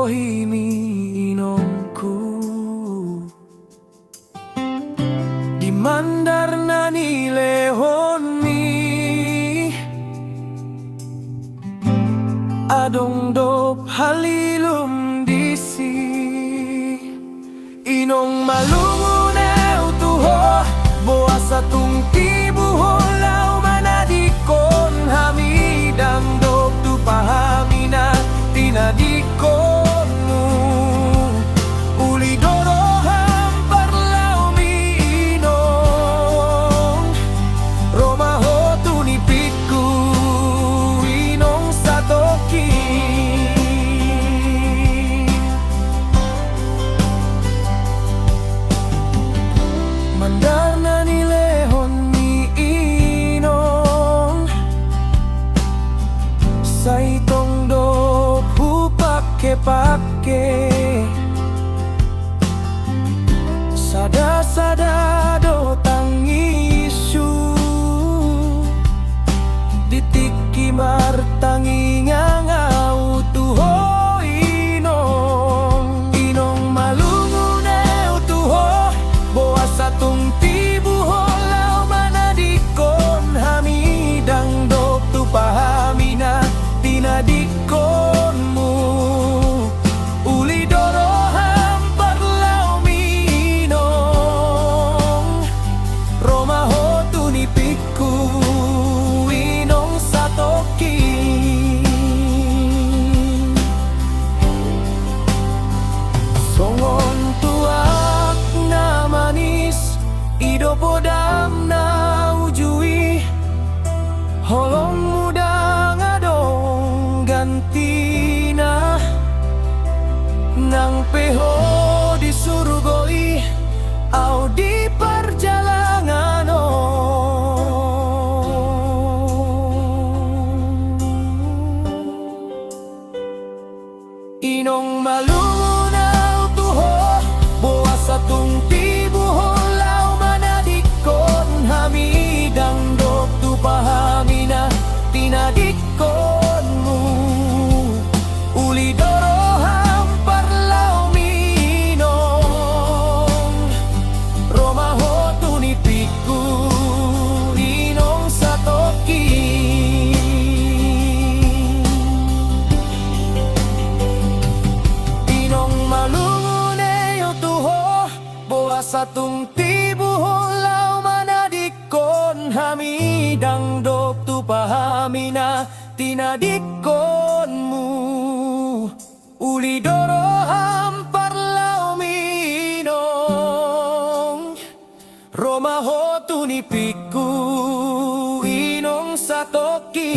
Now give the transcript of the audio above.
himiinongku. Di mandar na nilehon mi adong-dop halilum disi inong malungunew tuho boa sa tungti buholaw manadikon hamidang dop tu pahami na tinadikon mo uli doroham parlaw mi inong romaho tunipitku inong sa toki mandar na nilehon mi inong sa itong dop hupake-pake sada-sada do tangisu ditiki martangi ngangau tuho inong malungunew tuho boa sa tungti buholaw manadikon hamidang dop tu pahami na tinadikon mo uli doroham parlaw mi inong romaho tunipikku inong sa toki songon tuak na manis idopodam na ujui holong muda ngadong gantina nang peho di surgoi au di perjalanan inong malungunaw tuho boa sa tungti buholaw manadikon hamidang dop tu pahami na tinadikon mo uli doroham parlaw mi inong romaho tunipikku inong sa toki inong malunguneyo tuho boa sa tungti buholaw manadikon hamidang dop tu pahami na tinadikon mo uli doroham parlaw mi inong romaho tunipikku inong sa toki